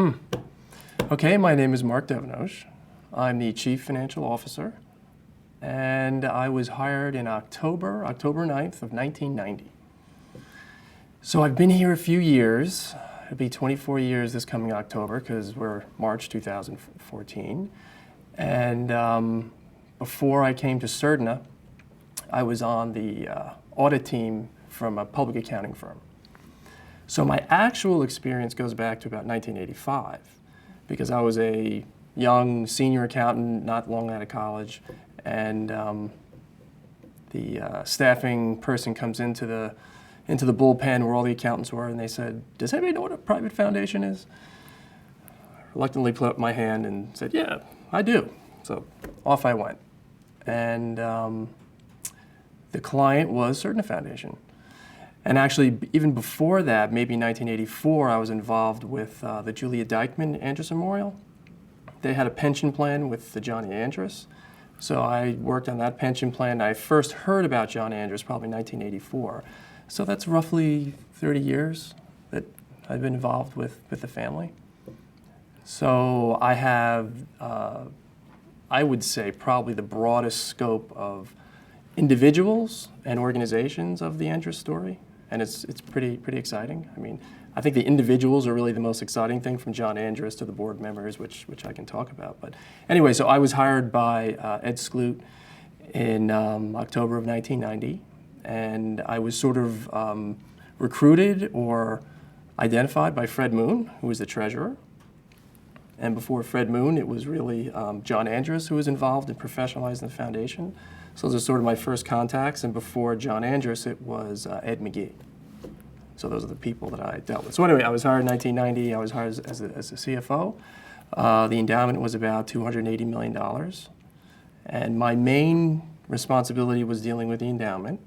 Okay, my name is Marc de Venoge. I'm the Chief Financial Officer, and I was hired in October 9th of 1990. So I've been here a few years. It'll be 24 years this coming October because we're March 2014. And before I came to Surdna, I was on the audit team from a public accounting firm. So my actual experience goes back to about 1985 because I was a young senior accountant not long out of college, and the staffing person comes into the bullpen where all the accountants were, and they said, "Does anybody know what a private foundation is?" I reluctantly put up my hand and said, "Yeah, I do." So off I went. And the client was Surdna Foundation. And actually, even before that, maybe 1984, I was involved with the Julia Dyckman Andrus Memorial. They had a pension plan with the Johnny Andrus. So I worked on that pension plan. I first heard about John Andrus probably 1984. So that's roughly 30 years that I've been involved with the family. So I have, I would say, probably the broadest scope of individuals and organizations of the Andrus story, and it's pretty exciting. I mean, I think the individuals are really the most exciting thing, from John Andrus to the board members, which I can talk about. But anyway, so I was hired by Ed Skloot in October of 1990, and I was sort of recruited or identified by Fred Moon, who was the treasurer. And before Fred Moon, it was really John Andrus who was involved in professionalizing the foundation. So those are sort of my first contacts. And before John Andrus, it was Ed McGee. So those are the people that I dealt with. So anyway, I was hired in 1990. I was hired as a CFO. The endowment was about $280 million. And my main responsibility was dealing with the endowment.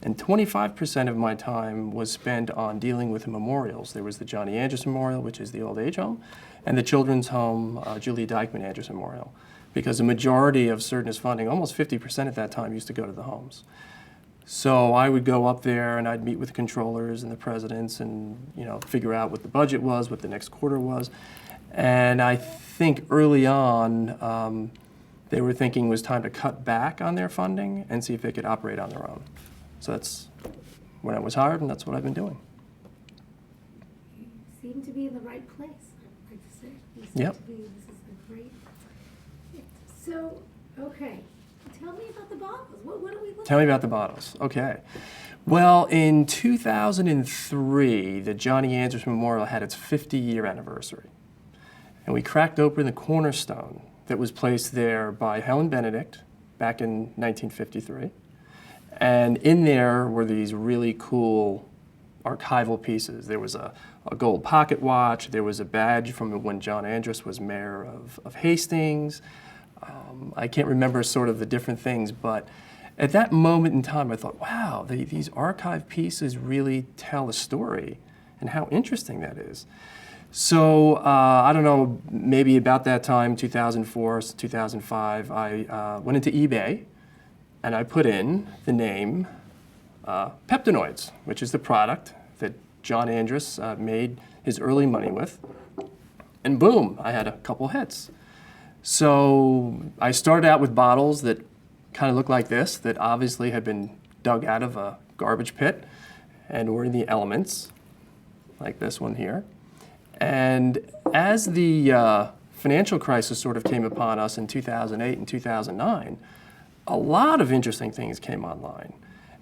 And 25% of my time was spent on dealing with the memorials. There was the Johnny Andrus Memorial, which is the old age home, and the children's home, Julia Dyckman Andrus Memorial, because the majority of Surdna's funding, almost 50% at that time, used to go to the homes. So I would go up there and I'd meet with the controllers and the presidents and figure out what the budget was, what the next quarter was. And I think early on, they were thinking it was time to cut back on their funding and see if they could operate on their own. So that's when I was hired, and that's what I've been doing. You seem to be in the right place, I'd like to say. You seem Yep. to be, this is a great. So, okay, tell me about the bottles. What are we looking at? Tell me about the bottles. Okay. Well, in 2003, the Johnny Andrus Memorial had its 50-year anniversary. And we cracked open the cornerstone that was placed there by Helen Benedict back in 1953. And in there were these really cool archival pieces. There was a gold pocket watch. There was a badge from when John Andrus was mayor of Hastings. I can't remember sort of the different things, but at that moment in time, I thought, wow, these archive pieces really tell a story, and how interesting that is. So I don't know, maybe about that time, 2004, 2005, I went into eBay, and I put in the name Peptinoids, which is the product that John Andrus made his early money with. And boom, I had a couple hits. So I started out with bottles that kind of looked like this, that obviously had been dug out of a garbage pit and were in the elements, like this one here. And as the financial crisis sort of came upon us in 2008 and 2009, a lot of interesting things came online.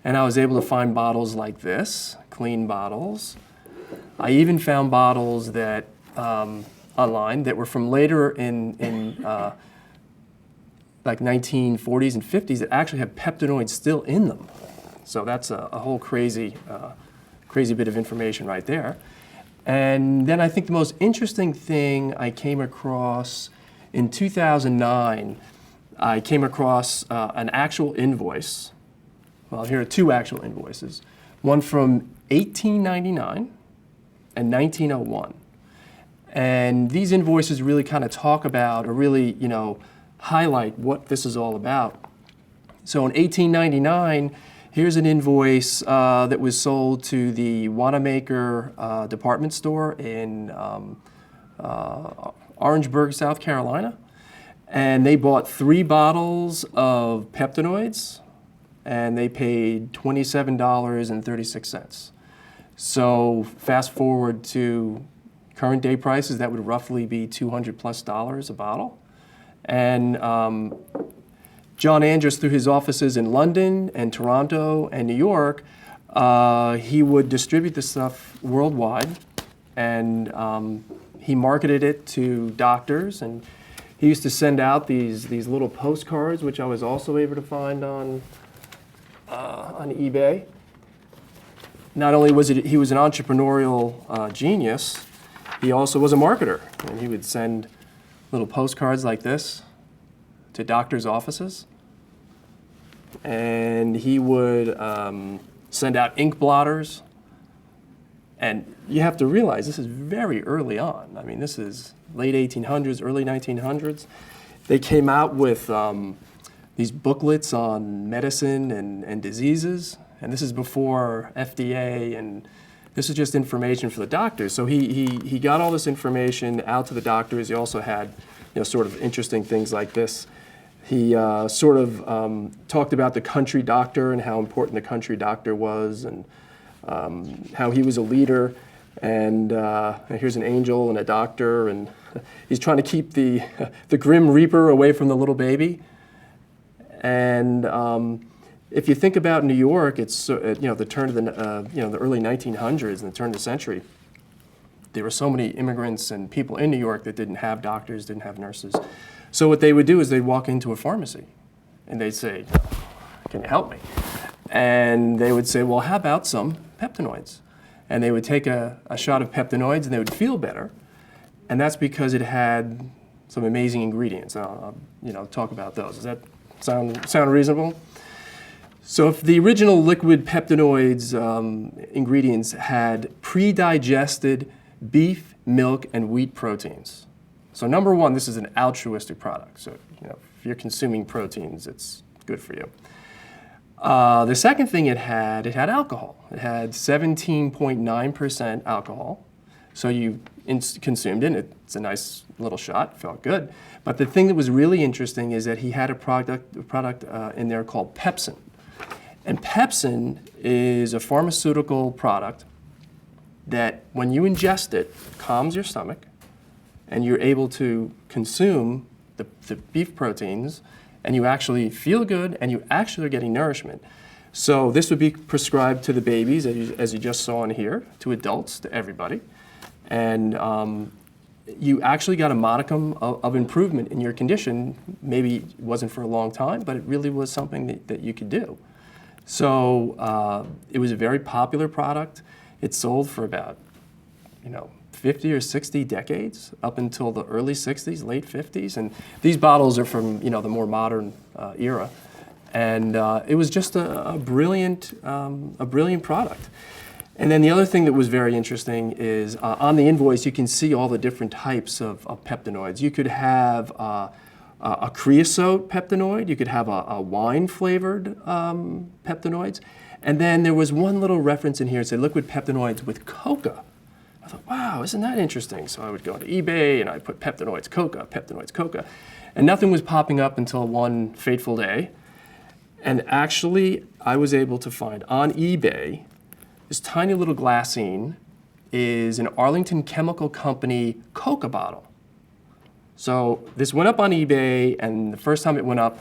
And I was able to find bottles like this, clean bottles. I even found bottles that online that were from later in like 1940s and 50s that actually have peptinoids still in them. So that's a whole crazy bit of information right there. And then I think the most interesting thing I came across in 2009, I came across an actual invoice. Well, here are two actual invoices. One from 1899 and 1901. And these invoices really kind of talk about, or really, highlight what this is all about. So in 1899, here's an invoice that was sold to the Wanamaker department store in Orangeburg, South Carolina, and they bought 3 bottles of peptinoids, and they paid $27.36. So fast forward to current day prices, that would roughly be $200+ a bottle. And John Andrus, through his offices in London and Toronto and New York, he would distribute this stuff worldwide, and he marketed it to doctors, and he used to send out these little postcards, which I was also able to find on eBay. Not only was he was an entrepreneurial genius, he also was a marketer, and he would send little postcards like this to doctors' offices, and he would send out ink blotters. And you have to realize this is very early on. I mean, this is late 1800s, early 1900s. They came out with these booklets on medicine and diseases, and this is before FDA, and this is just information for the doctors. So he got all this information out to the doctors. He also had, sort of interesting things like this. He sort of talked about the country doctor and how important the country doctor was, and how he was a leader. And here's an angel and a doctor, and he's trying to keep the grim reaper away from the little baby. And if you think about New York, it's the turn of the early 1900s and the turn of the century. There were so many immigrants and people in New York that didn't have doctors, didn't have nurses. So what they would do is they'd walk into a pharmacy, and they'd say, "Can you help me?" And they would say, "Well, how about some peptinoids?" And they would take a shot of peptinoids, and they would feel better. And that's because it had some amazing ingredients. I'll talk about those. Does that sound reasonable? So if the original liquid peptinoids ingredients had pre-digested beef, milk, and wheat proteins. So number one, this is an altruistic product. So if you're consuming proteins, it's good for you. The second thing it had alcohol. It had 17.9% alcohol. So you consumed it. It's a nice little shot. Felt good. But the thing that was really interesting is that he had a product in there called pepsin. And pepsin is a pharmaceutical product that, when you ingest it, calms your stomach, and you're able to consume the beef proteins, and you actually feel good, and you actually are getting nourishment. So this would be prescribed to the babies, as you just saw in here, to adults, to everybody. And you actually got a modicum of improvement in your condition. Maybe it wasn't for a long time, but it really was something that you could do. So it was a very popular product. It sold for about, 50 or 60 decades, up until the early 60s, late 50s. And these bottles are from, the more modern era. And it was just a brilliant product. And then the other thing that was very interesting is on the invoice, you can see all the different types of peptinoids. You could have a creosote peptinoid. You could have a wine-flavored peptinoids. And then there was one little reference in here that said liquid peptinoids with coca. I thought, wow, isn't that interesting? So I would go to eBay and I'd put peptinoids coca. And nothing was popping up until one fateful day. And actually, I was able to find on eBay, this tiny little glassine is an Arlington Chemical Company Coca bottle. So this went up on eBay, and the first time it went up,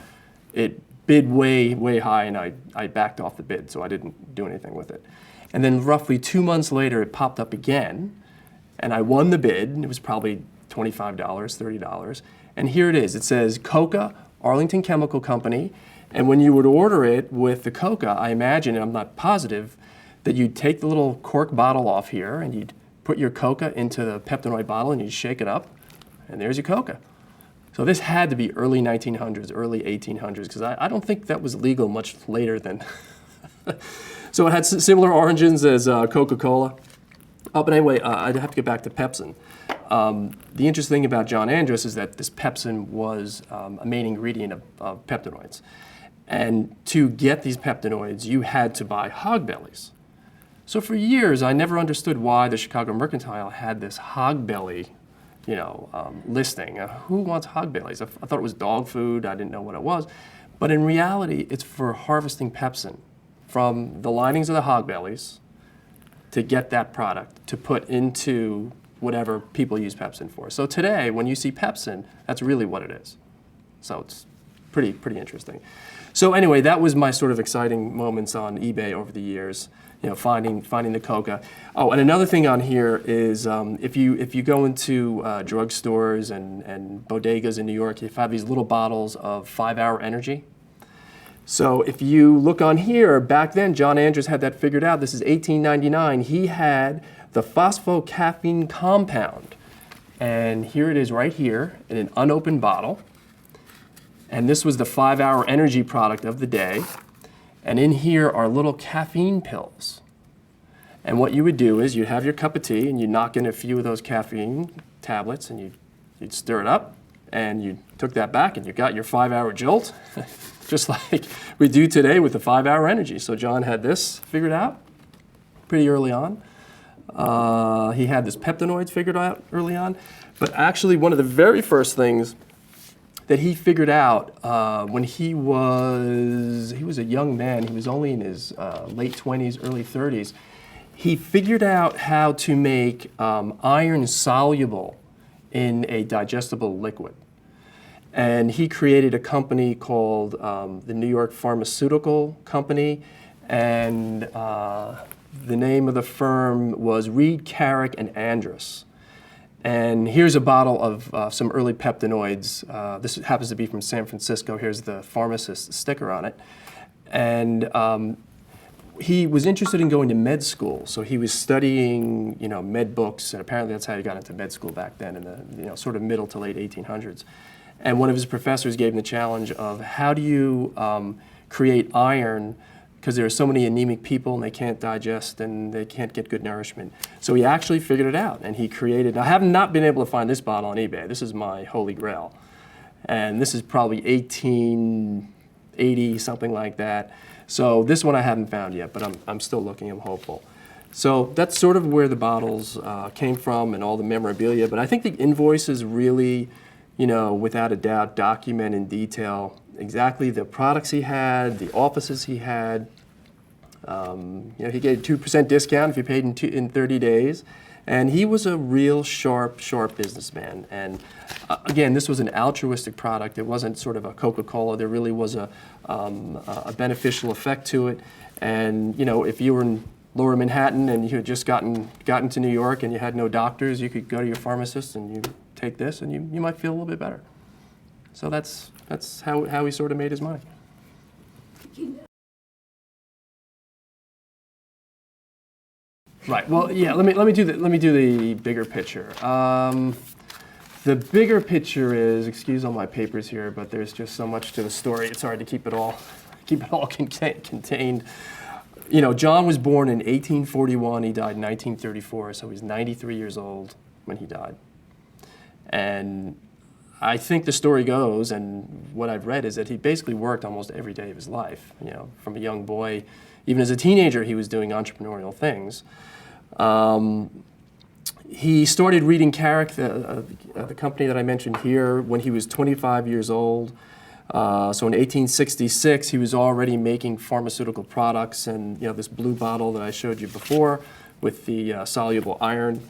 it bid way, way high, and I backed off the bid, so I didn't do anything with it. And then roughly 2 months later, it popped up again, and I won the bid. It was probably $25, $30. And here it is. It says Coca, Arlington Chemical Company. And when you would order it with the Coca, I imagine, and I'm not positive, that you'd take the little cork bottle off here, and you'd put your Coca into the peptinoid bottle, and you'd shake it up, and there's your Coca. So this had to be early 1900s, early 1800s, because I don't think that was legal much later than. So it had similar origins as Coca-Cola. But anyway, I'd have to get back to pepsin. The interesting thing about John Andrus is that this pepsin was a main ingredient of peptinoids. And to get these peptinoids, you had to buy hog bellies. So for years, I never understood why the Chicago Mercantile had this hog belly, listing. Who wants hog bellies? I thought it was dog food. I didn't know what it was. But in reality, it's for harvesting pepsin from the linings of the hog bellies to get that product to put into whatever people use pepsin for. So today, when you see pepsin, that's really what it is. So it's pretty interesting. So anyway, that was my sort of exciting moments on eBay over the years, finding the coca. Oh, and another thing on here is if you go into drugstores and bodegas in New York, you have these little bottles of 5-hour energy. So if you look on here, back then John Andrews had that figured out. This is 1899. He had the phosphocaffeine compound. And here it is right here in an unopened bottle. And this was the 5-hour energy product of the day. And in here are little caffeine pills. And what you would do is you'd have your cup of tea and you'd knock in a few of those caffeine tablets and you'd stir it up and you took that back and you got your 5-hour jolt, just like we do today with the 5-hour energy. So John had this figured out pretty early on. He had this peptinoids figured out early on. But actually one of the very first things that he figured out when he was a young man, he was only in his late 20s, early 30s, he figured out how to make iron soluble in a digestible liquid. And he created a company called the New York Pharmaceutical Company, and the name of the firm was Reed, Carrick, and Andrus. And here's a bottle of some early peptinoids. This happens to be from San Francisco. Here's the pharmacist sticker on it. And he was interested in going to med school, so he was studying, med books, and apparently that's how he got into med school back then in the, sort of middle to late 1800s. And one of his professors gave him the challenge of how do you create iron, because there are so many anemic people and they can't digest and they can't get good nourishment. So he actually figured it out and he created, I have not been able to find this bottle on eBay. This is my holy grail. And this is probably 1880, something like that. So this one I haven't found yet, but I'm still looking, I'm hopeful. So that's sort of where the bottles came from and all the memorabilia. But I think the invoices really, without a doubt, document in detail exactly the products he had, the offices he had. He gave a 2% discount if you paid in 30 days. And he was a real sharp businessman. And again, this was an altruistic product. It wasn't sort of a Coca-Cola. There really was a beneficial effect to it. And if you were in Lower Manhattan and you had just gotten to New York and you had no doctors, you could go to your pharmacist and you take this and you might feel a little bit better. So that's how he sort of made his money. Right. Well, yeah. Let me do the bigger picture. The bigger picture is, excuse all my papers here, but there's just so much to the story. It's hard to keep it all contained. John was born in 1841. He died in 1934, so he's 93 years old when he died. And I think the story goes, and what I've read is that he basically worked almost every day of his life. From a young boy, even as a teenager, he was doing entrepreneurial things. He started reading Carrick, the company that I mentioned here, when he was 25 years old. So in 1866, he was already making pharmaceutical products, and this blue bottle that I showed you before with the soluble iron.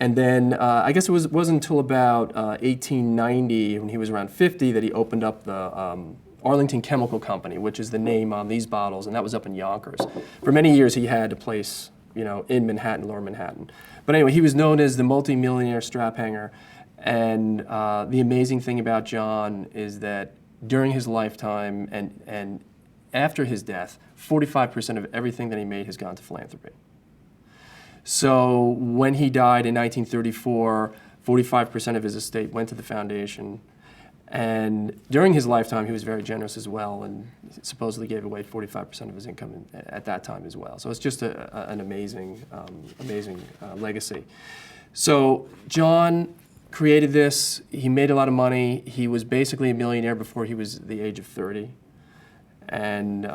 And then I guess it wasn't until about 1890, when he was around 50, that he opened up the Arlington Chemical Company, which is the name on these bottles, and that was up in Yonkers. For many years, he had a place, in Manhattan, Lower Manhattan. But anyway, he was known as the multi-millionaire strap hanger. And the amazing thing about John is that during his lifetime and after his death, 45% of everything that he made has gone to philanthropy. So when he died in 1934, 45% of his estate went to the foundation. And during his lifetime, he was very generous as well, and supposedly gave away 45% of his income at that time as well. So it's just an amazing legacy. So John created this. He made a lot of money. He was basically a millionaire before he was the age of 30. And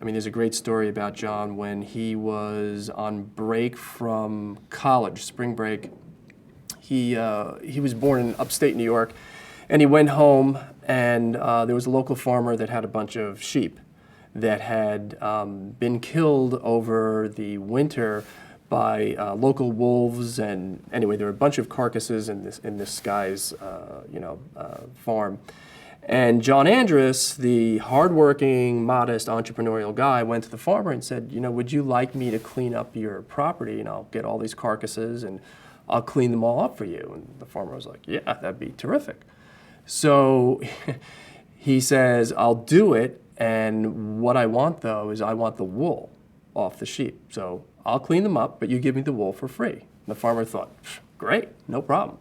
I mean, there's a great story about John when he was on break from college, spring break. He was born in upstate New York, and he went home, and there was a local farmer that had a bunch of sheep that had been killed over the winter by local wolves, and anyway, there were a bunch of carcasses in this guy's farm. And John Andrus, the hardworking, modest, entrepreneurial guy, went to the farmer and said, would you like me to clean up your property, and I'll get all these carcasses and I'll clean them all up for you? And the farmer was like, yeah, that'd be terrific. So he says, I'll do it, and what I want though is I want the wool off the sheep. So I'll clean them up, but you give me the wool for free. And the farmer thought, great, no problem.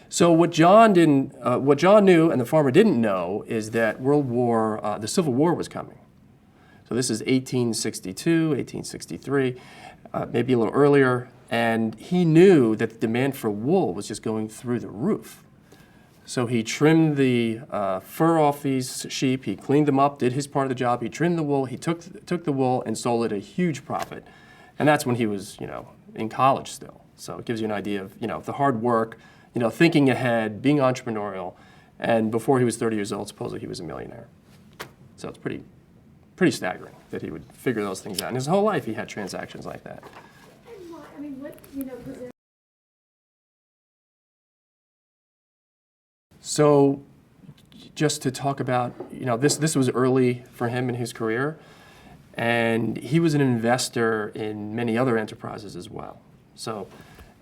So what John knew and the farmer didn't know is that the Civil War was coming. So this is 1862, 1863, maybe a little earlier, and he knew that the demand for wool was just going through the roof. So he trimmed the fur off these sheep, he cleaned them up, did his part of the job, he trimmed the wool, he took the wool and sold it at a huge profit. And that's when he was, in college still. So it gives you an idea of, the hard work, thinking ahead, being entrepreneurial, and before he was 30 years old, supposedly he was a millionaire. So it's pretty staggering that he would figure those things out. And his whole life he had transactions like that. And why, was there... So just to talk about, this was early for him in his career, and he was an investor in many other enterprises as well. So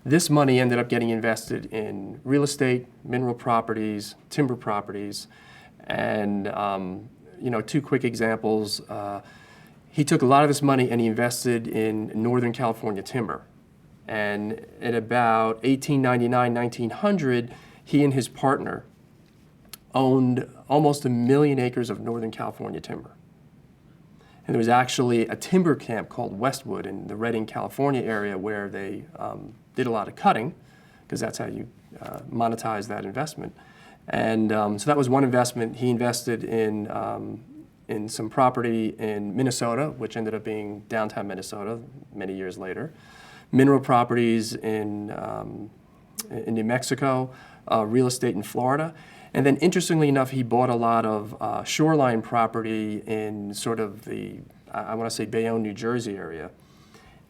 this money ended up getting invested in real estate, mineral properties, timber properties, and two quick examples. He took a lot of this money and he invested in Northern California timber. And at about 1899, 1900, he and his partner owned almost 1 million acres of Northern California timber. And there was actually a timber camp called Westwood in the Redding, California area where they did a lot of cutting, because that's how you monetize that investment. And so that was one investment. He invested in some property in Minnesota, which ended up being downtown Minnesota many years later. Mineral properties in New Mexico, real estate in Florida. And then interestingly enough, he bought a lot of shoreline property in sort of the, I want to say Bayonne, New Jersey area.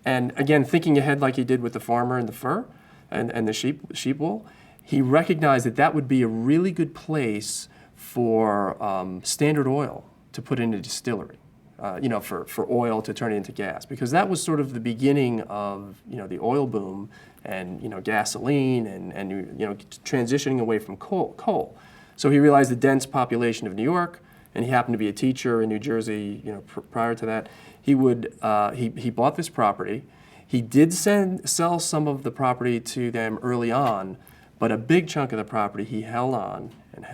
And again, thinking ahead like he did with the farmer and the fur and the sheep wool, he recognized that that would be a really good place for Standard Oil to put in a distillery, for oil to turn it into gas, because that was sort of the beginning of the oil boom and gasoline and transitioning away from coal. So he realized the dense population of New York, and he happened to be a teacher in New Jersey, prior to that. He bought this property. He did sell some of the property to them early on, but a big chunk of the property he held on. And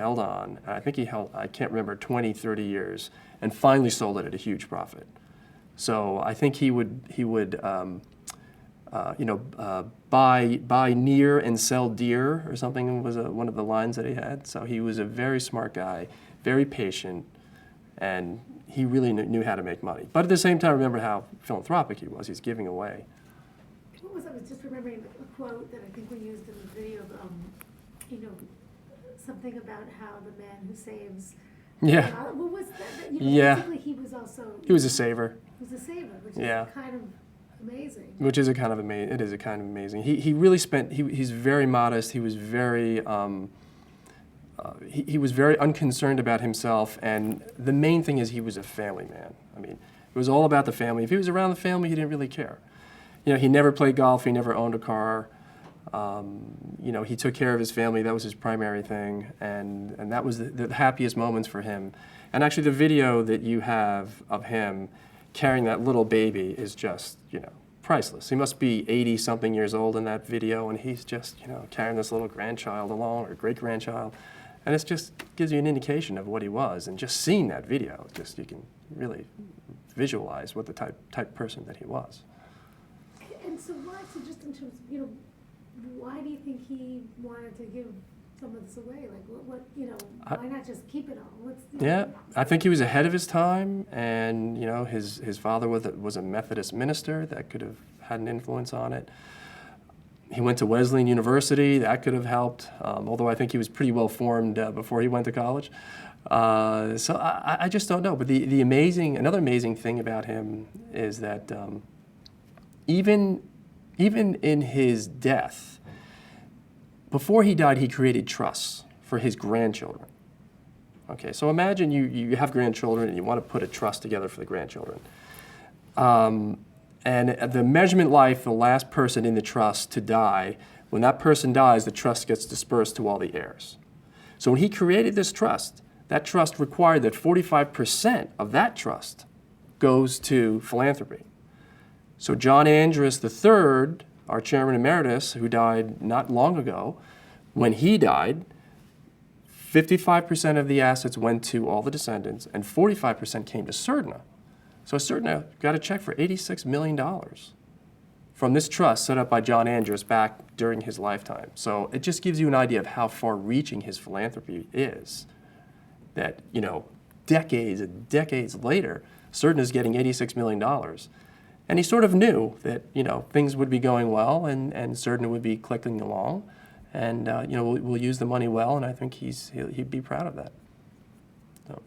I think he held, I can't remember, 20, 30 years, and finally sold it at a huge profit. So I think he would buy near and sell dear, or something was one of the lines that he had. So he was a very smart guy, very patient, and he really knew how to make money. But at the same time, remember how philanthropic he was. He's giving away. What was I was just remembering a quote that I think we used in the video, something about how the man who saves. Yeah. What was that? Yeah. Basically, he was also. He was a saver. He was a saver, which Yeah. is kind of amazing. Which is a kind of amazing. It is a kind of amazing. He really spent. He's very modest. He was very. He was very unconcerned about himself, and the main thing is he was a family man. I mean, it was all about the family. If he was around the family, he didn't really care. He never played golf. He never owned a car. He took care of his family. That was his primary thing, and that was the happiest moments for him. And actually, the video that you have of him carrying that little baby is just, priceless. He must be 80-something years old in that video, and he's just, carrying this little grandchild along, or great-grandchild. And it just gives you an indication of what he was. And just seeing that video, you can really visualize what the type person that he was. And so why, just in terms of, why do you think he wanted to give some of this away? Like, what you know, I- why not just keep it all? What's Yeah, I think he was ahead of his time, and you know, his father was a Methodist minister that could have had an influence on it. He went to Wesleyan University, that could have helped, although I think he was pretty well formed before he went to college. So I just don't know. But another amazing thing about him is that even in his death, before he died, he created trusts for his grandchildren. Okay, so imagine you have grandchildren and you want to put a trust together for the grandchildren. And the measurement life, the last person in the trust to die, when that person dies, the trust gets dispersed to all the heirs. So when he created this trust, that trust required that 45% of that trust goes to philanthropy. So John Andrus III, our chairman emeritus, who died not long ago, when he died, 55% of the assets went to all the descendants, and 45% came to Surdna. So Surdna got a check for $86 million from this trust set up by John Andrus back during his lifetime. So it just gives you an idea of how far-reaching his philanthropy is. That, you know, decades and decades later, Surdna's getting $86 million. And he sort of knew that, you know, things would be going well and Surdna would be clicking along. And, you know, we'll use the money well, and I think he'd be proud of that. So.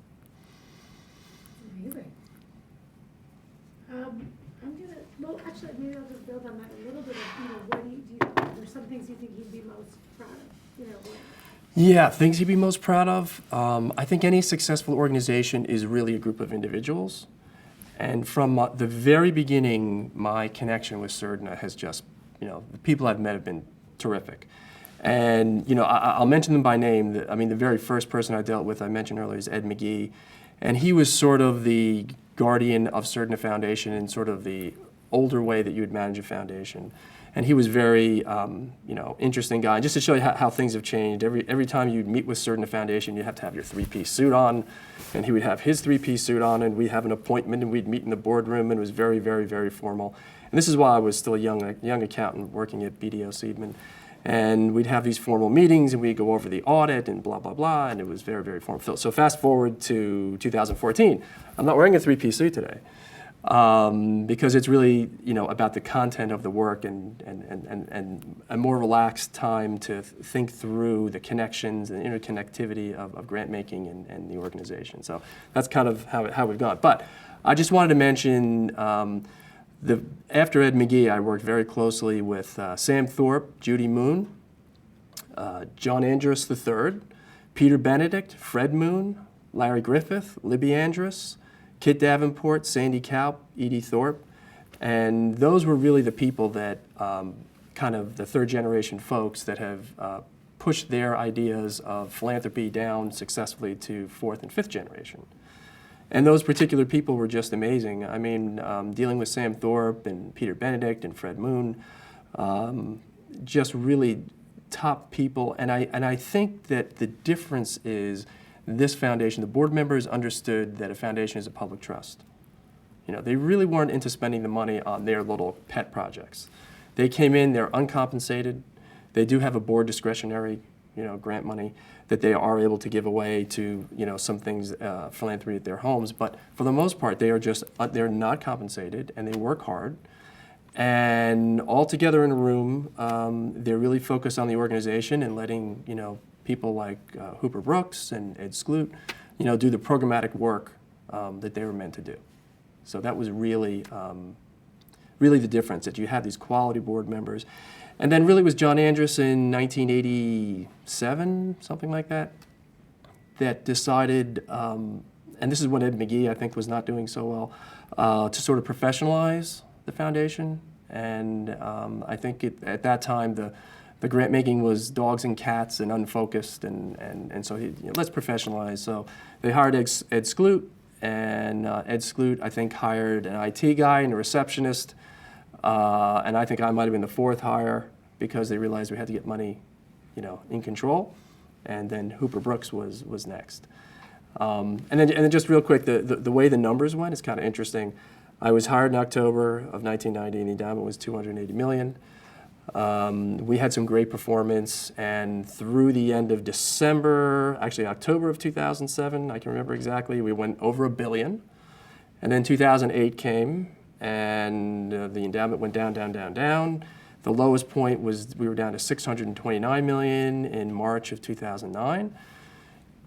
Amazing. I'm gonna, well, actually, maybe I'll just build on that a little bit of, you know, what do you, there's some things you think he'd be most proud of, you know, what? Yeah, things he'd be most proud of. I think any successful organization is really a group of individuals. And from the very beginning, my connection with Surdna has just, you know, the people I've met have been terrific. And, you know, I'll mention them by name. I mean, the very first person I dealt with, I mentioned earlier, is Ed McGee. And he was sort of the guardian of Surdna Foundation in sort of the older way that you would manage a foundation. And he was very, you know, interesting guy. And just to show you how things have changed, every time you'd meet with Surdna Foundation, you'd have to have your three-piece suit on, and he would have his three-piece suit on, and we'd have an appointment, and we'd meet in the boardroom, and it was very, very, very formal. And this is why I was still a young accountant working at BDO Seidman. And we'd have these formal meetings, and we'd go over the audit and blah, blah, blah, and it was very, very formal. So fast forward to 2014. I'm not wearing a three-piece suit today. Because it's really, you know, about the content of the work and a more relaxed time to think through the connections and interconnectivity of grant making and the organization. So that's kind of how we've gone. But I just wanted to mention after Ed McGee, I worked very closely with Sam Thorpe, Judy Moon, John Andrus III, Peter Benedict, Fred Moon, Larry Griffith, Libby Andrus, Kit Davenport, Sandy Kaup, Edie Thorpe, and those were really the people that kind of the third generation folks that have pushed their ideas of philanthropy down successfully to fourth and fifth generation. And those particular people were just amazing. I mean, dealing with Sam Thorpe and Peter Benedict and Fred Moon, just really top people. And I think that the difference is this foundation, the board members understood that a foundation is a public trust. You know, they really weren't into spending the money on their little pet projects. They came in, they're uncompensated. They do have a board discretionary, you know, grant money that they are able to give away to, you know, some things, philanthropy at their homes. But for the most part, they are just, they're not compensated and they work hard. And all together in a room, they're really focused on the organization and letting, you know, people like Hooper Brooks and Ed Skloot, you know, do the programmatic work that they were meant to do. So that was really, really the difference, that you had these quality board members. And then really it was John Andrus in 1987, something like that, that decided, and this is when Ed McGee, I think, was not doing so well, to sort of professionalize the foundation. And I think at that time, the grant making was dogs and cats and unfocused, and so he, you know, let's professionalize. So they hired Ed Skloot, and Ed Skloot, I think, hired an IT guy and a receptionist, and I think I might have been the fourth hire because they realized we had to get money, you know, in control, and then Hooper Brooks was next. And then just real quick, the way the numbers went is kind of interesting. I was hired in October of 1990, and the endowment was $280 million. We had some great performance, and through the end of December, actually October of 2007, I can remember exactly, we went over $1 billion. And then 2008 came, and the endowment went down, down, down, down. The lowest point was we were down to $629 million in March of 2009.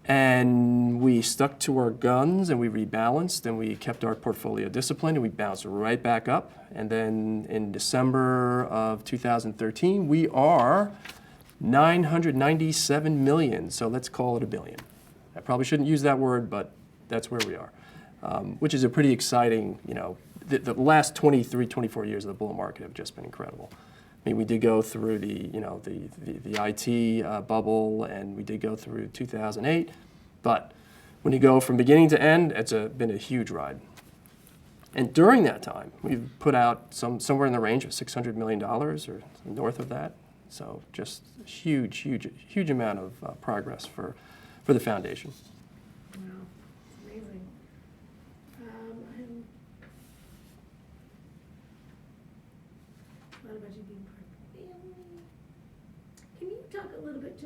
And we stuck to our guns, and we rebalanced, and we kept our portfolio disciplined, and we bounced right back up. And then in December of 2013, we are $997 million. So let's call it $1 billion. I probably shouldn't use that word, but that's where we are, which is a pretty exciting, the last 23, 24 years of the bull market have just been incredible. I mean, we did go through the IT bubble, and we did go through 2008, but when you go from beginning to end, it's been a huge ride. And during that time, we've put out somewhere in the range of $600 million or north of that. So just huge, huge, huge amount of progress for the foundation. Wow, it's amazing. And what about you being part of the family? Can you talk a little bit,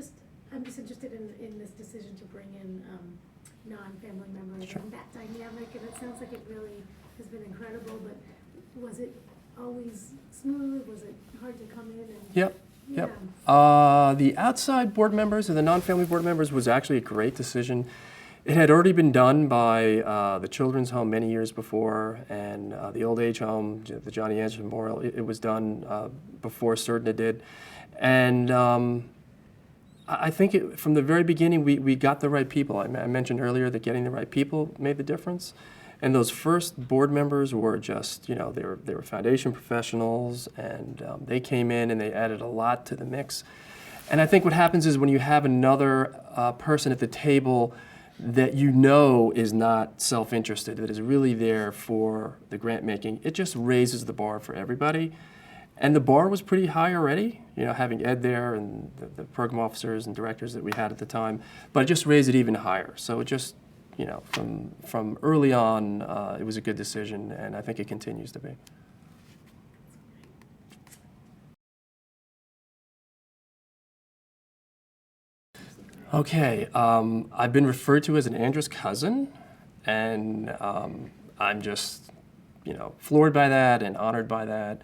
I'm just interested in this decision to bring in non-family members Sure. and that dynamic, and it sounds like it really has been incredible, but was it always smooth? Was it hard to come in and? Yep. Yeah. Yep. The outside board members and the non-family board members was actually a great decision. It had already been done by the Children's Home many years before, and the Old Age Home, the Johnny Anderson Memorial. It was done before Surdna did. And I think from the very beginning, we got the right people. I mentioned earlier that getting the right people made the difference. And those first board members were just, they were foundation professionals, and they came in and they added a lot to the mix. And I think what happens is when you have another person at the table that is not self-interested, that is really there for the grant making, it just raises the bar for everybody. And the bar was pretty high already, having Ed there and the program officers and directors that we had at the time, but it just raised it even higher. So it just, from early on, it was a good decision, and I think it continues to be. Okay, I've been referred to as an Andrus cousin, and I'm just, floored by that and honored by that.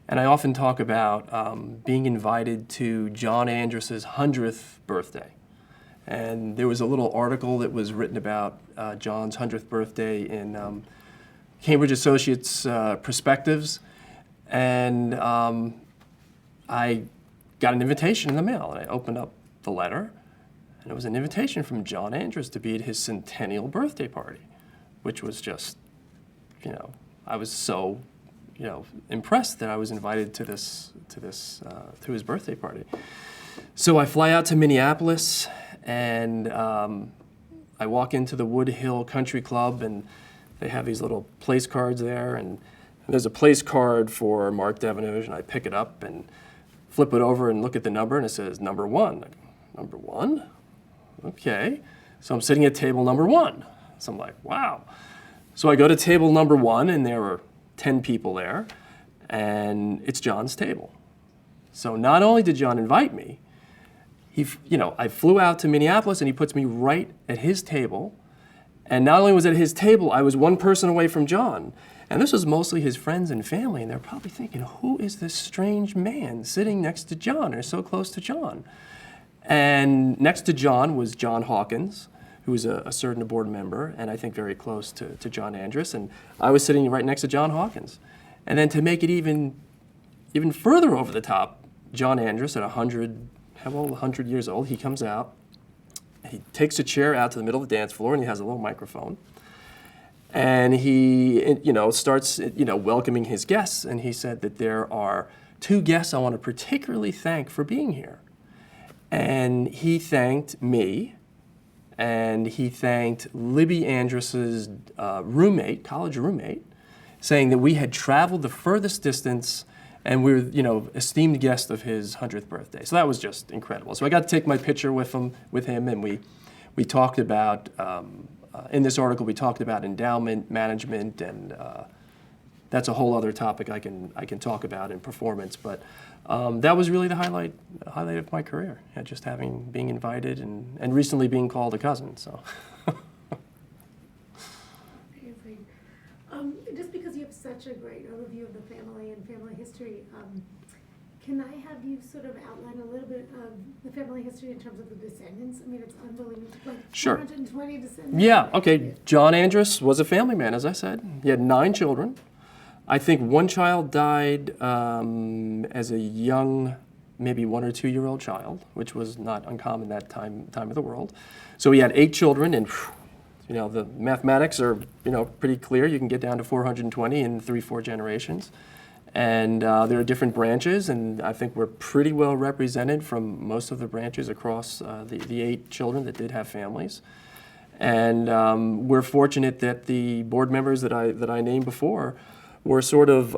And I often talk about being invited to John Andrus's 100th birthday. And there was a little article that was written about John's 100th birthday in Cambridge Associates Perspectives. And I got an invitation in the mail, and I opened up the letter, and it was an invitation from John Andrus to be at his centennial birthday party, which was just, I was so, impressed that I was invited to his birthday party. So I fly out to Minneapolis, and I walk into the Wood Hill Country Club, and they have these little place cards there, and there's a place card for Marc de Venoge, and I pick it up and flip it over and look at the number, and it says number 1. Number 1? Okay. So I'm sitting at table number 1. So I'm like, wow. So I go to table number 1, and there were 10 people there, and it's John's table. So not only did John invite me, I flew out to Minneapolis, and he puts me right at his table. And not only was it at his table, I was one person away from John. And this was mostly his friends and family, and they're probably thinking, who is this strange man sitting next to John or so close to John? And next to John was John Hawkins, who was a Surdna board member, and I think very close to John Andrus. And I was sitting right next to John Hawkins. And then to make it even further over the top, John Andrus at 100 years old, he comes out, he takes a chair out to the middle of the dance floor, and he has a little microphone. And he, starts, welcoming his guests, and he said that there are 2 guests I want to particularly thank for being here. And he thanked me, and he thanked Libby Andrus's college roommate, saying that we had traveled the furthest distance, and we were, esteemed guest of his 100th birthday. So that was just incredible. So I got to take my picture with him, and we talked about, in this article, we talked about endowment management and that's a whole other topic I can talk about in performance. But that was really the highlight of my career, just being invited and recently being called a cousin. So. Amazing. Just because you have such a great overview of the family and family history, can I have you sort of outline a little bit of the family history in terms of the descendants? I mean, it's unbelievable. Like Sure. 420 descendants. Yeah, okay. John Andrus was a family man, as I said. He had 9 children. I think one child died as a young, maybe 1 or 2 year old child, which was not uncommon that time of the world. So he had 8 children, and the mathematics are pretty clear. You can get down to 420 in 3-4 generations. And there are different branches, and I think we're pretty well represented from most of the branches across the 8 children that did have families. And we're fortunate that the board members that I named before were sort of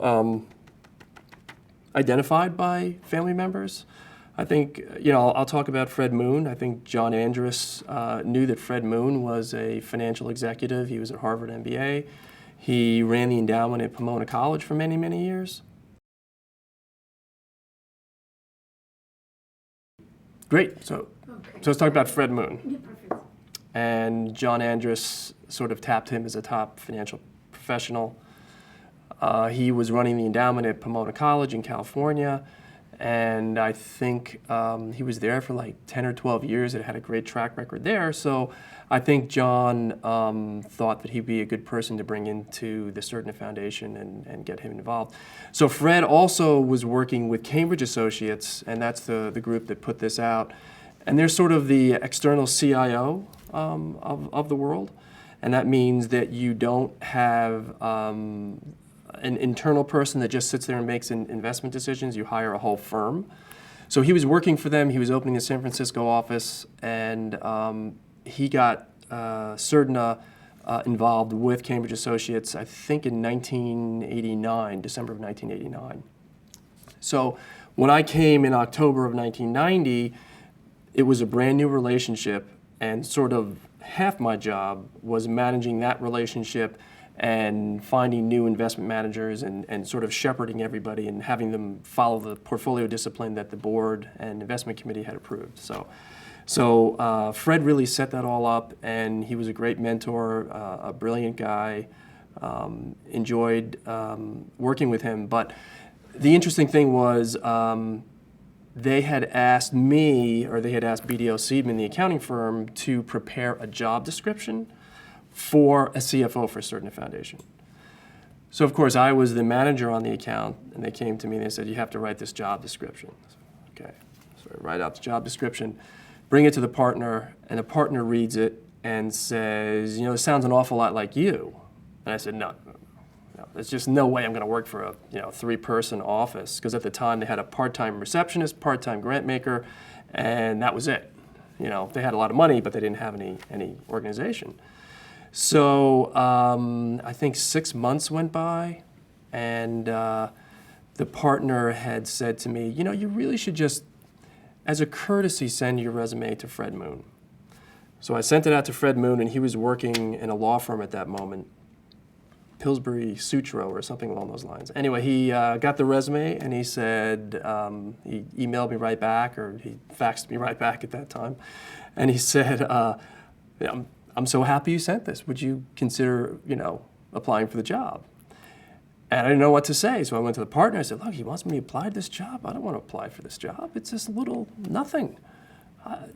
identified by family members. I think, I'll talk about Fred Moon. I think John Andrus knew that Fred Moon was a financial executive. He was at Harvard MBA. He ran the endowment at Pomona College for many, many years. Great. So let's talk about Fred Moon. Yeah, perfect. And John Andrus sort of tapped him as a top financial professional. He was running the endowment at Pomona College in California, and I think he was there for like 10 or 12 years. It had a great track record there. So I think John thought that he'd be a good person to bring into the Surdna Foundation and get him involved. So Fred also was working with Cambridge Associates, and that's the group that put this out. And they're sort of the external CIO of the world. And that means that you don't have an internal person that just sits there and makes investment decisions. You hire a whole firm. So he was working for them. He was opening the San Francisco office, and he got Surdna involved with Cambridge Associates, I think in 1989, December of 1989. So when I came in October of 1990, it was a brand new relationship, and sort of half my job was managing that relationship and finding new investment managers and sort of shepherding everybody and having them follow the portfolio discipline that the board and investment committee had approved. So Fred really set that all up, and he was a great mentor, a brilliant guy. Enjoyed working with him. But the interesting thing was they had asked me, or they had asked BDO Seidman, the accounting firm, to prepare a job description for a CFO for Surdna Foundation. So of course I was the manager on the account, and they came to me and they said, you have to write this job description. Okay, so I write out the job description, bring it to the partner, and the partner reads it and says, this sounds an awful lot like you. And I said, no, there's just no way I'm going to work for a 3-person office, because at the time they had a part-time receptionist, part-time grant maker, and that was it. They had a lot of money, but they didn't have any organization. So I think 6 months went by, and the partner had said to me, you really should just, as a courtesy, send your resume to Fred Moon. So I sent it out to Fred Moon, and he was working in a law firm at that moment, Pillsbury Sutro or something along those lines. Anyway, he got the resume, and he said, he emailed me right back, or he faxed me right back at that time, and he said, I'm so happy you sent this. Would you consider, applying for the job? And I didn't know what to say, so I went to the partner. I said, look, he wants me to apply to this job. I don't want to apply for this job. It's just little nothing. I'm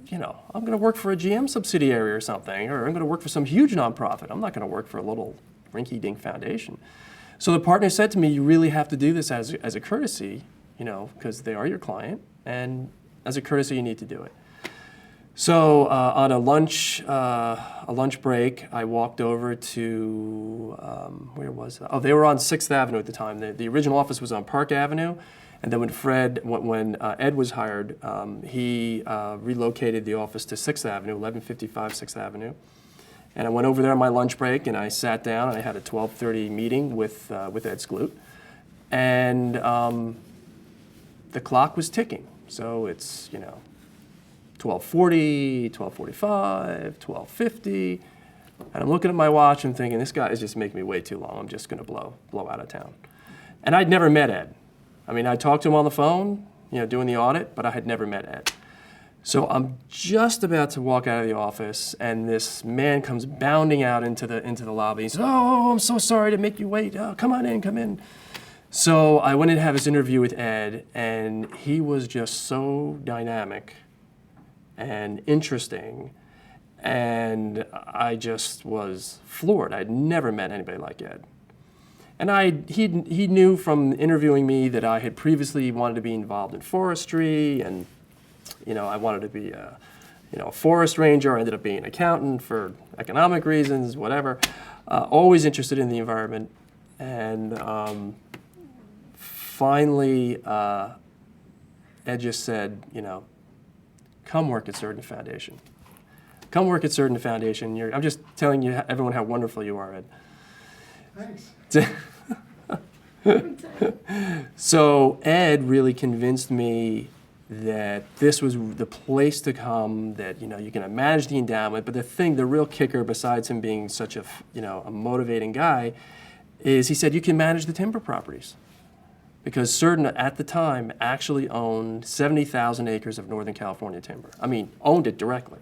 going to work for a GM subsidiary or something, or I'm going to work for some huge nonprofit. I'm not going to work for a little rinky-dink foundation. So the partner said to me, you really have to do this as a courtesy, because they are your client, and as a courtesy, you need to do it. So on a lunch break, I walked over to, where was that? Oh, they were on 6th Avenue at the time. The original office was on Park Avenue, and then when Ed was hired, he relocated the office to 6th Avenue, 1155 6th Avenue. And I went over there on my lunch break, and I sat down, and I had a 12:30 meeting with Ed Skloot. And the clock was ticking. So it's, 12:40, 12:45, 12:50. And I'm looking at my watch and thinking, this guy is just making me wait too long. I'm just going to blow out of town. And I'd never met Ed. I mean, I talked to him on the phone, doing the audit, but I had never met Ed. So I'm just about to walk out of the office, and this man comes bounding out into the lobby. He says, "Oh, I'm so sorry to make you wait. Oh, come on in, come in." So I went in to have this interview with Ed, and he was just so dynamic and interesting, and I just was floored. I'd never met anybody like Ed. And he knew from interviewing me that I had previously wanted to be involved in forestry, and I wanted to be a forest ranger. I ended up being an accountant for economic reasons, whatever. Always interested in the environment. And finally, Ed just said, come work at Surdna Foundation. Come work at Surdna Foundation. I'm just telling you, everyone, how wonderful you are, Ed. Thanks. So Ed really convinced me that this was the place to come, that, you're going to manage the endowment. But the real kicker, besides him being such a motivating guy, is he said you can manage the timber properties. Because Surdna, at the time, actually owned 70,000 acres of Northern California timber. I mean, owned it directly.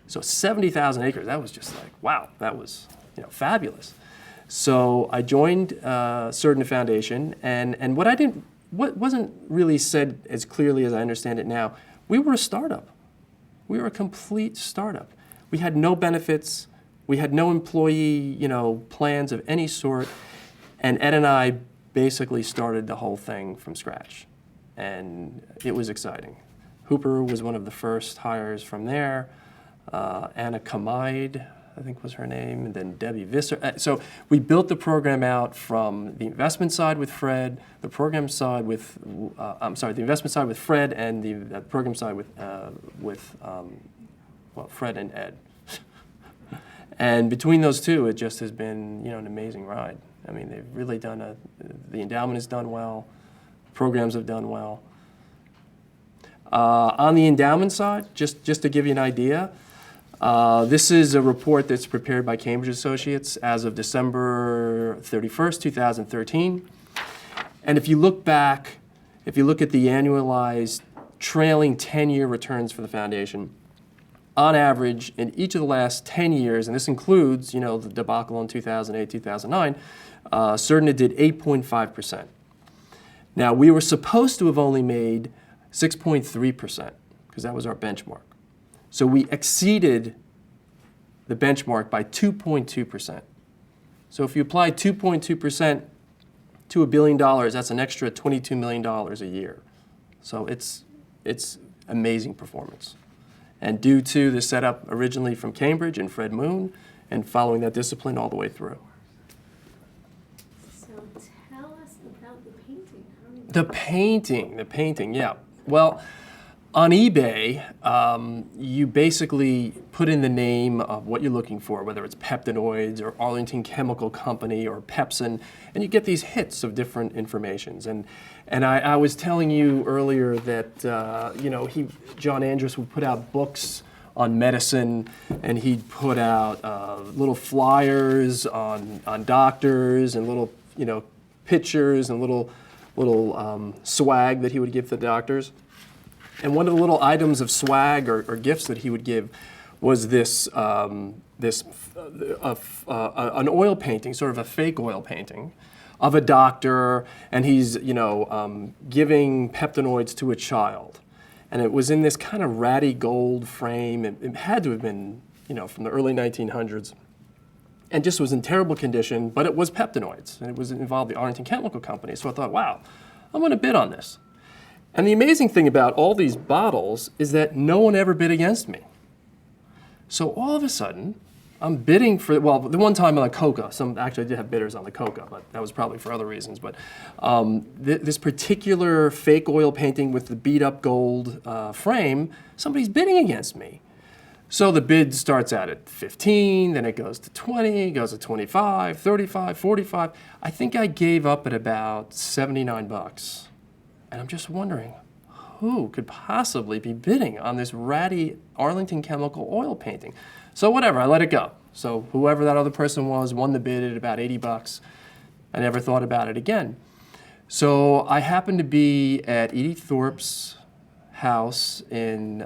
So 70,000 acres, that was just like, wow, that was, fabulous. So I joined Surdna Foundation, and what wasn't really said as clearly as I understand it now, we were a startup. We were a complete startup. We had no benefits. We had no employee, plans of any sort. And Ed and I basically started the whole thing from scratch. And it was exciting. Hooper was one of the first hires from there. Anna Kamide, I think was her name, and then Debbie Visser. So we built the program out from the investment side with Fred, the investment side with Fred, and the program side with Fred and Ed. And between those two, it just has been, an amazing ride. I mean, they've really done the endowment has done well, programs have done well. On the endowment side, just to give you an idea, this is a report that's prepared by Cambridge Associates as of December 31st, 2013. And if you look back, if you look at the annualized trailing 10-year returns for the foundation, on average, in each of the last 10 years, and this includes, the debacle in 2008, 2009, Surdna did 8.5%. Now, we were supposed to have only made 6.3%, because that was our benchmark. So we exceeded the benchmark by 2.2%. So if you apply 2.2% to $1 billion, that's an extra $22 million a year. So it's amazing performance. And due to the setup originally from Cambridge and Fred Moon, and following that discipline all the way through. So tell us about the painting. The painting, yeah. Well, on eBay, you basically put in the name of what you're looking for, whether it's peptinoids or Arlington Chemical Company or Pepsin, and you get these hits of different informations. And I was telling you earlier that John Andrus would put out books on medicine, and he'd put out little flyers on doctors and little pictures and little swag that he would give to the doctors. And one of the little items of swag or gifts that he would give was an oil painting, sort of a fake oil painting, of a doctor, and he's giving peptinoids to a child, and it was in this kind of ratty gold frame. It had to have been from the early 1900s, and just was in terrible condition. But it was peptinoids, and it involved the Arlington Chemical Company. So I thought, wow, I'm going to bid on this. And the amazing thing about all these bottles is that no one ever bid against me. So all of a sudden, I'm bidding for, the one time on the coca, actually I did have bidders on the coca, but that was probably for other reasons. But this particular fake oil painting with the beat up gold frame, somebody's bidding against me. So the bid starts out at 15, then it goes to 20, goes to 25, 35, 45. I think I gave up at about $79. And I'm just wondering, who could possibly be bidding on this ratty Arlington Chemical oil painting? So whatever, I let it go. So whoever that other person was won the bid at about 80 bucks. I never thought about it again. So I happened to be at Edie Thorpe's house in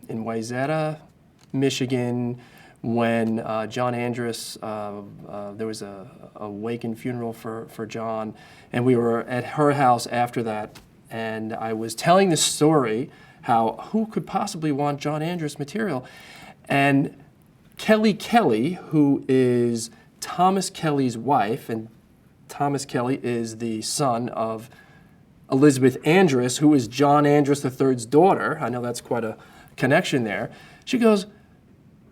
Wayzata, Michigan, when John Andrus, there was a wake and funeral for John, and we were at her house after that, and I was telling the story how who could possibly want John Andrus material, and Kelly, who is Thomas Kelly's wife, and Thomas Kelly is the son of Elizabeth Andrus, who is John Andrus III's daughter. I know that's quite a connection there. She goes,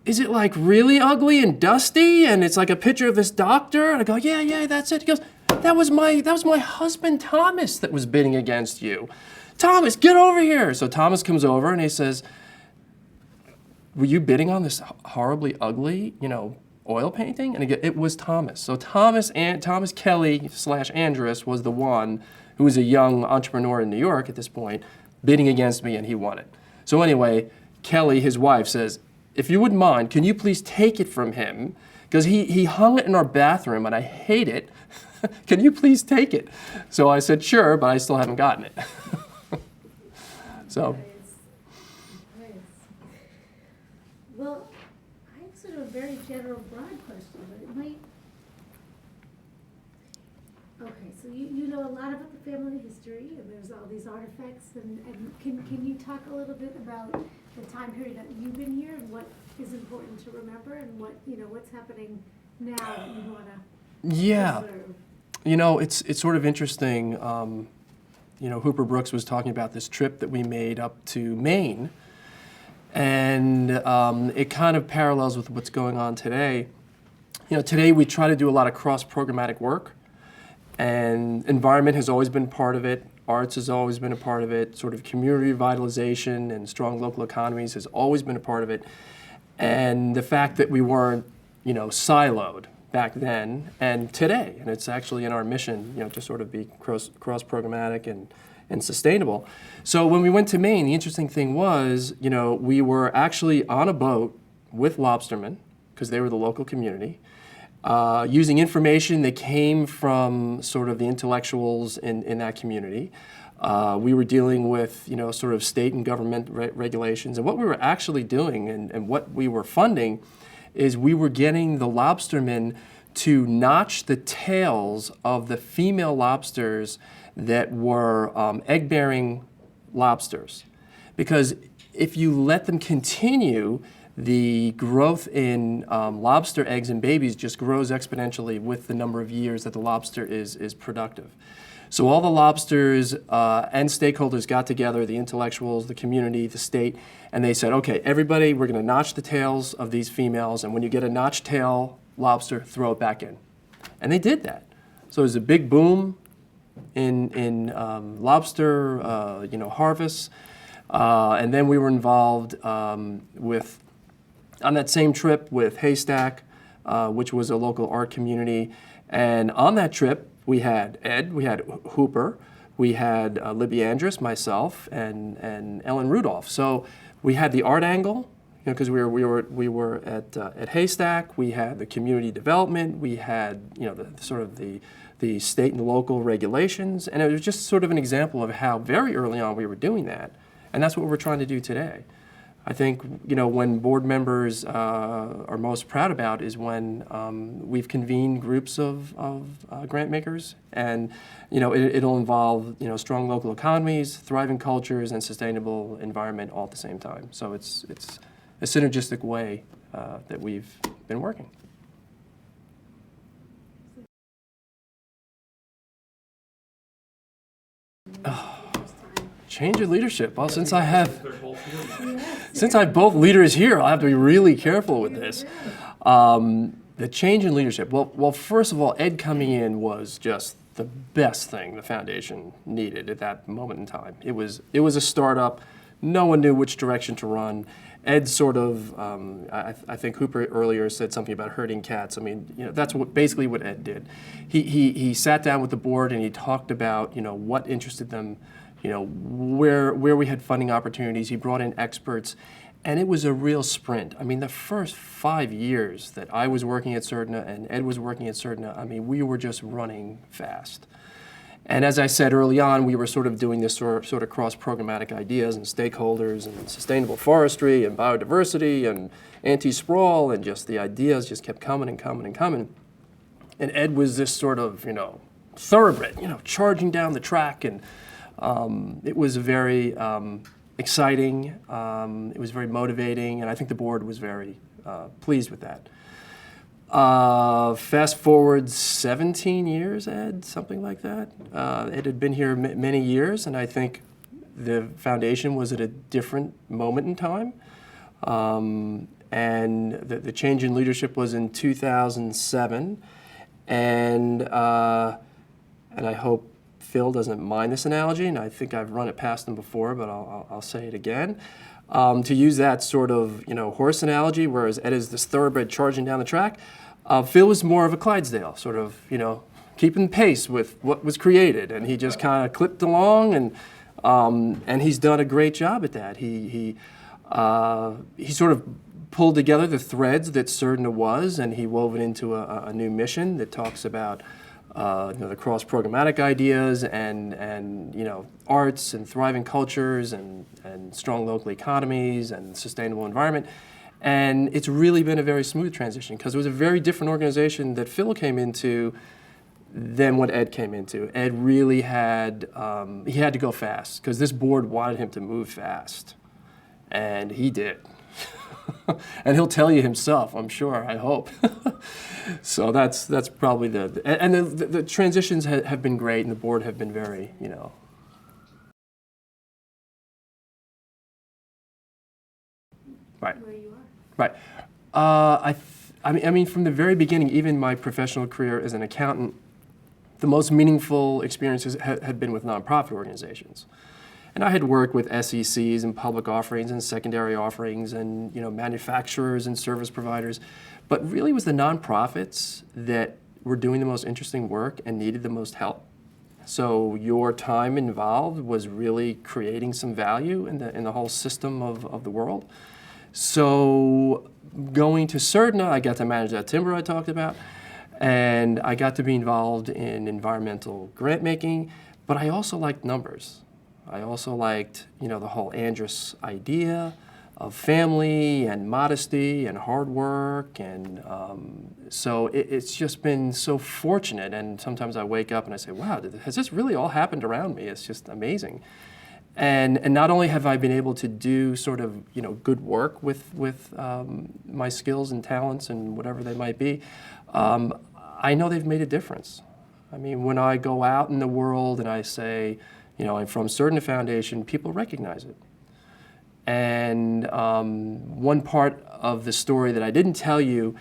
"Is it like really ugly and dusty? And it's like a picture of this doctor?" And I go, yeah, that's it. He goes, that was my husband Thomas that was bidding against you. Thomas, get over here. So Thomas comes over and he says, "Were you bidding on this horribly ugly, oil painting?" And it was Thomas. So Thomas Kelly / Andrus was the one who was a young entrepreneur in New York at this point, bidding against me, and he won it. So anyway, Kelly, his wife, says, "If you wouldn't mind, can you please take it from him? Because he hung it in our bathroom, and I hate it. Can you please take it?" So I said, "Sure," but I still haven't gotten it. So. Nice. Well, I have sort of a very general, broad question, but it might. Okay, so you know a lot about the family history, and there's all these artifacts, and can you talk a little bit about the time period that you've been here and what is important to remember and what's happening now that you want to Yeah. preserve? It's sort of interesting. Hooper Brooks was talking about this trip that we made up to Maine, and it kind of parallels with what's going on today. Today we try to do a lot of cross-programmatic work, and environment has always been part of it. Arts has always been a part of it. Sort of community revitalization and strong local economies has always been a part of it. And the fact that we weren't, siloed back then and today, and it's actually in our mission, to sort of be cross-programmatic and sustainable. So when we went to Maine, the interesting thing was, we were actually on a boat with lobstermen, because they were the local community, using information that came from sort of the intellectuals in that community. We were dealing with, sort of state and government regulations. And what we were actually doing and what we were funding is we were getting the lobstermen to notch the tails of the female lobsters that were egg-bearing lobsters. Because if you let them continue, the growth in lobster eggs and babies just grows exponentially with the number of years that the lobster is productive. So all the lobsters and stakeholders got together, the intellectuals, the community, the state, and they said, "Okay, everybody, we're going to notch the tails of these females, and when you get a notched tail lobster, throw it back in." And they did that. So there's a big boom in lobster, harvests, and then we were involved on that same trip with Haystack, which was a local art community, and on that trip we had Ed, we had Hooper, we had Libby Andrus, myself, and Ellen Rudolph. So we had the art angle, because we were at Haystack. We had the community development. We had the state and local regulations, and it was just sort of an example of how very early on we were doing that, and that's what we're trying to do today. I think when board members are most proud about is when we've convened groups of grant makers, and it'll involve strong local economies, thriving cultures, and sustainable environment all at the same time. So it's a synergistic way that we've been working. Change of leadership. Well, since I have both leaders here, I'll have to be really careful with this. The change in leadership. Well, first of all, Ed coming in was just the best thing the foundation needed at that moment in time. It was a startup. No one knew which direction to run. Ed sort of, I think Hooper earlier said something about herding cats. I mean, that's basically what Ed did. He sat down with the board and he talked about, what interested them, where we had funding opportunities. He brought in experts, And it was a real sprint. I mean, the first 5 years that I was working at Surdna and Ed was working at Surdna, I mean, we were just running fast. And as I said early on, we were sort of doing this sort of cross-programmatic ideas and stakeholders and sustainable forestry and biodiversity and anti-sprawl, and just the ideas just kept coming and coming and coming. And Ed was this sort of, thoroughbred, charging down the track, and it was very exciting. It was very motivating, and I think the board was very pleased with that. Fast forward 17 years, Ed, something like that. Ed had been here many years, and I think the foundation was at a different moment in time. And the change in leadership was in 2007, and I hope Phil doesn't mind this analogy, and I think I've run it past him before, but I'll say it again. To use that sort of horse analogy, whereas Ed is this thoroughbred charging down the track, Phil was more of a Clydesdale, sort of keeping pace with what was created, and he just kind of clipped along, and he's done a great job at that. He sort of pulled together the threads that Surdna was, and he wove it into a new mission that talks about the cross-programmatic ideas and arts and thriving cultures and strong local economies and sustainable environment. And it's really been a very smooth transition because it was a very different organization that Phil came into than what Ed came into. Ed really had to go fast because this board wanted him to move fast, and he did. And he'll tell you himself, I'm sure, I hope. So that's probably the transitions have been great, and the board have been very, Right. Where you are. Right. I mean, from the very beginning, even my professional career as an accountant, the most meaningful experiences had been with nonprofit organizations. And I had worked with SECs and public offerings and secondary offerings and manufacturers and service providers, but really it was the nonprofits that were doing the most interesting work and needed the most help. So your time involved was really creating some value in the whole system of the world. So going to Surdna, I got to manage that timber I talked about, and I got to be involved in environmental grant making, but I also liked numbers. I also liked, the whole Andrus idea of family and modesty and hard work, and so it's just been so fortunate. And sometimes I wake up and I say, "Wow, has this really all happened around me?" It's just amazing. And not only have I been able to do sort of good work with my skills and talents and whatever they might be, I know they've made a difference. I mean, when I go out in the world and I say, I'm from Surdna Foundation, people recognize it. And one part of the story that I didn't tell you,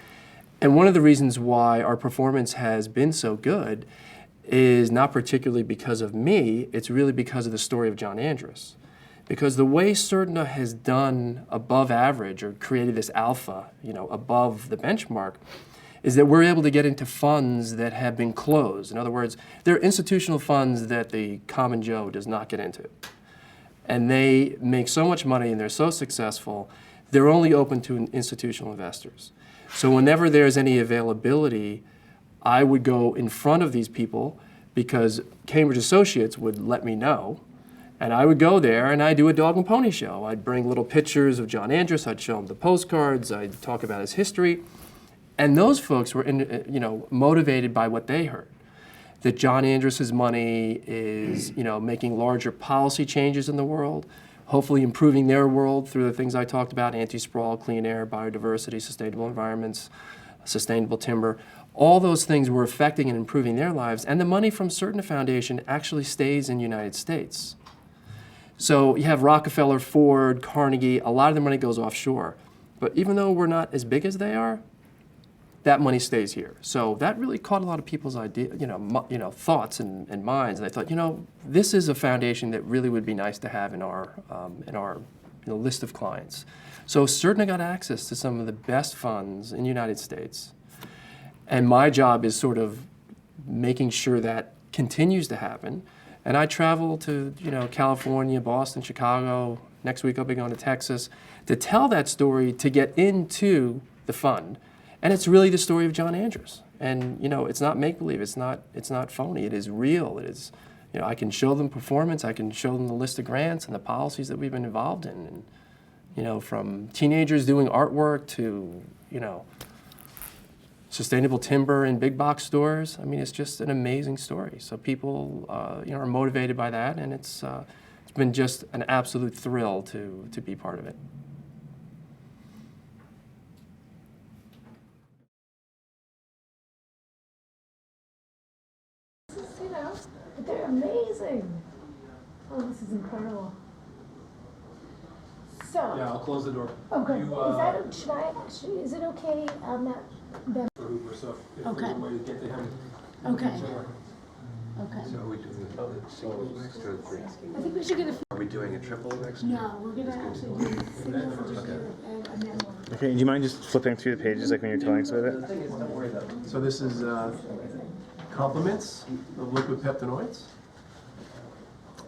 and one of the reasons why our performance has been so good, is not particularly because of me, it's really because of the story of John Andrus. Because the way Surdna has done above average or created this alpha, above the benchmark, is that we're able to get into funds that have been closed. In other words, they're institutional funds that the common Joe does not get into. And they make so much money and they're so successful, they're only open to institutional investors. So whenever there's any availability, I would go in front of these people because Cambridge Associates would let me know. And I would go there and I'd do a dog and pony show. I'd bring little pictures of John Andrus, I'd show them the postcards, I'd talk about his history. And those folks were, motivated by what they heard. That John Andrus's money is, making larger policy changes in the world, hopefully improving their world through the things I talked about, anti-sprawl, clean air, biodiversity, sustainable environments, sustainable timber. All those things were affecting and improving their lives, and the money from Surdna Foundation actually stays in the United States. So you have Rockefeller, Ford, Carnegie, a lot of the money goes offshore. But even though we're not as big as they are, that money stays here. So that really caught a lot of people's thoughts and minds. And they thought, this is a foundation that really would be nice to have in our list of clients. So Surdna got access to some of the best funds in the United States. And my job is sort of making sure that continues to happen. And I travel to, California, Boston, Chicago. Next week I'll be going to Texas to tell that story, to get into the fund. And it's really the story of John Andrews. And, it's not make-believe, it's not phony, it is real. It is, I can show them performance, I can show them the list of grants and the policies that we've been involved in. And, from teenagers doing artwork to, sustainable timber in big box stores. I mean, it's just an amazing story. So people, are motivated by that, and it's been just an absolute thrill to be part of it. They're amazing. Oh, this is incredible. So. Yeah, I'll close the door. Okay. You, Should I actually? Is it okay? That. For Hoover, so if Okay. there's a way to get to him. Okay. Sure. Okay. So are we doing singles next or three? I think we should get a. Are we doing a triple next? No, we're gonna actually do singles just do and then one. Okay, do you mind just flipping through the pages like when you're telling us about it? The thing is, don't worry about it. So this is complements of liquid peptinoids.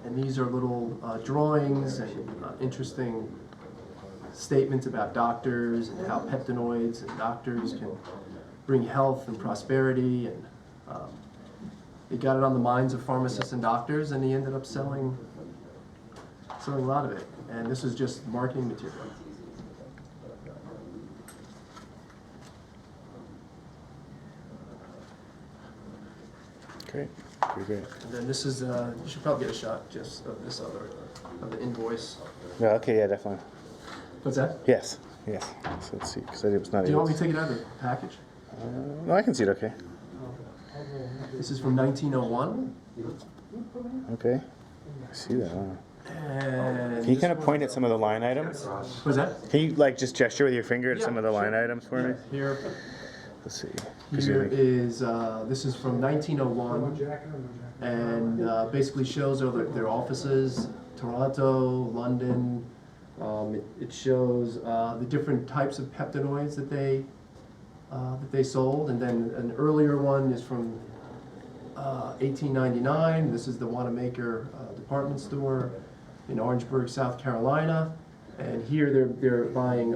And these are little drawings and interesting statements about doctors and how peptinoids and doctors can bring health and prosperity. And they got it on the minds of pharmacists and doctors, and he ended up selling a lot of it. And this is just marketing material. Great, pretty great. And then this is, you should probably get a shot just of this other, of the invoice. Yeah, okay, yeah, definitely. What's that? Yes, yes. So let's see, because I was not Do you able want me to. to take it out of the package? No, I can see it okay. This is from 1901. Okay, I see that. Wow. And Can you kind of point at some of the line items? What's that? Can you like just gesture with your finger at some of the line items for me? Here, Let's see. here is, this is from 1901, and basically shows their offices, Toronto, London. It shows the different types of peptinoids that they sold, and then an earlier one is from 1899. This is the Wanamaker department store in Orangeburg, South Carolina, and here they're buying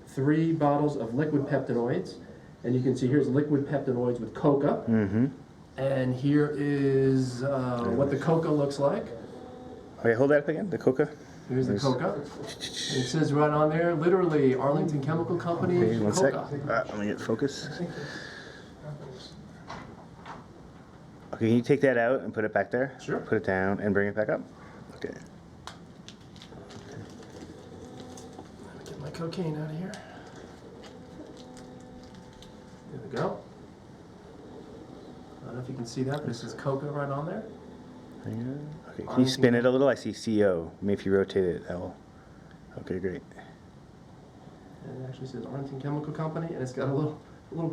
3 bottles of liquid peptinoids, and you can see here's liquid peptinoids with coca, and here is what the coca looks like. Okay, hold that up again, the coca. Here's the coca. It says right on there, literally Arlington Chemical Company Okay, one sec. coca. Let me get focus. Okay, can you take that out and put it back there? Sure. Put it down and bring it back up. Okay. Get my cocaine out of here. There we go. I don't know if you can see that, but it says coca right on there. Hang on. Okay, can you spin it a little? I see CO. Maybe if you rotate it, that will. Okay, great. And it actually says Arlington Chemical Company, and it's got a little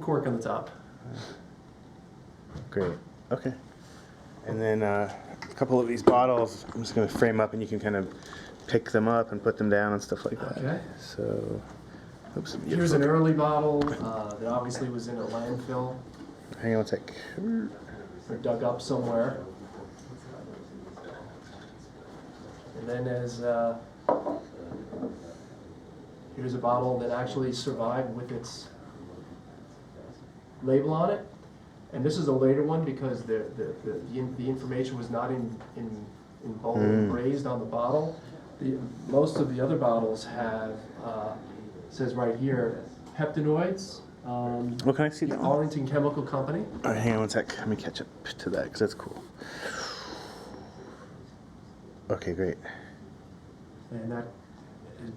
cork on the top. Great. Okay. And then a couple of these bottles, I'm just going to frame up, and you can kind of pick them up and put them down and stuff like that. Okay. So, oops. Here's an early bottle that obviously was in a landfill Hang on one sec. or dug up somewhere. And then here's a bottle that actually survived with its label on it. And this is a later one because the information was not in bold raised on the bottle. Most of the other bottles have, says right here, peptinoids. Well, can I see that one? Arlington Chemical Company. All right, hang on one sec. Let me catch up to that because that's cool. Okay, great. And that is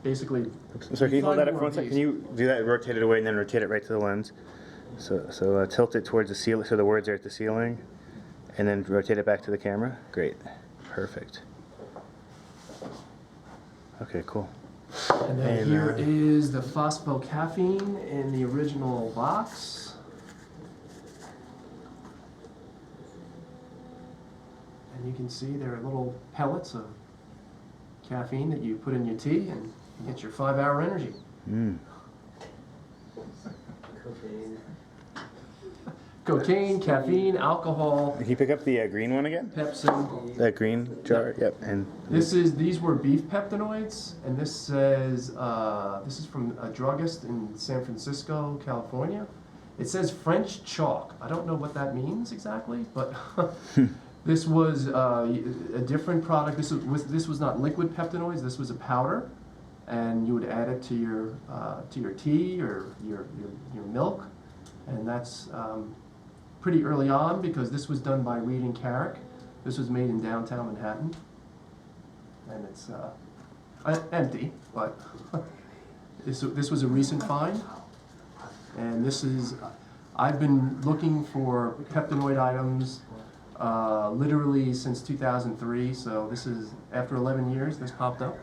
basically. I'm sorry, can you hold that up for one sec? Can you do that, rotate it away, and then rotate it right to the lens? So tilt it towards the ceiling, so the words are at the ceiling, and then rotate it back to the camera. Great, perfect. Okay, cool. And then And, here is the phosphocaffeine in the original box. And you can see there are little pellets of caffeine that you put in your tea and you get your 5-hour energy. Cocaine, caffeine, alcohol, Can you pick up the green one again? pepsin. The green jar. Yep. And These were beef peptinoids, and this says, this is from a druggist in San Francisco, California. It says French chalk. I don't know what that means exactly, but this was a different product. This was not liquid peptinoids. This was a powder, and you would add it to your tea or your milk, and that's pretty early on because this was done by Reed and Carrick. This was made in downtown Manhattan, and it's empty, but this was a recent find. And this is, I've been looking for peptinoid items literally since 2003, so this is, after 11 years, this popped up.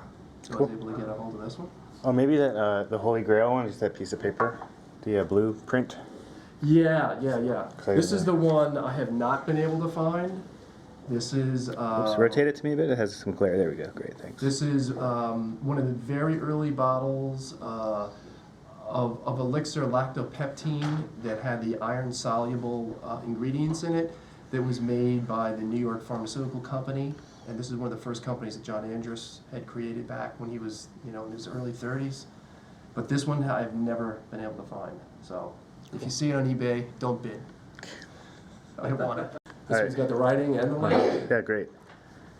So I was able to get a hold of this one. oh, maybe that the Holy Grail one is that piece of paper, the blueprint. Yeah. Clear This is there. the one I have not been able to find. This is, Oops, rotate it to me a bit. It has some glare. There we go. Great, thanks. this is one of the very early bottles of elixir lactopeptine that had the iron-soluble ingredients in it that was made by the New York Pharmaceutical Company. And this is one of the first companies that John Andrus had created back when he was, in his early 30s. But this one I've never been able to find. So if you see it on eBay, don't bid. I don't want it. This All one's right. got the writing and the label. Yeah, great.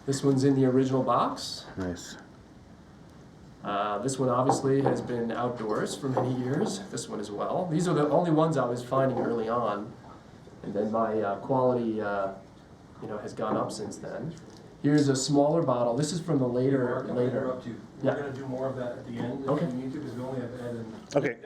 This one's in the original box. Nice. This one obviously has been outdoors for many years. This one as well. These are the only ones I was finding early on, and then my quality, has gone up since then. Here's a smaller bottle. This is from the later. Mark, I'm gonna interrupt you. Yeah. We're gonna do more of that at the end if Okay. we need to, because we only have Ed and Okay.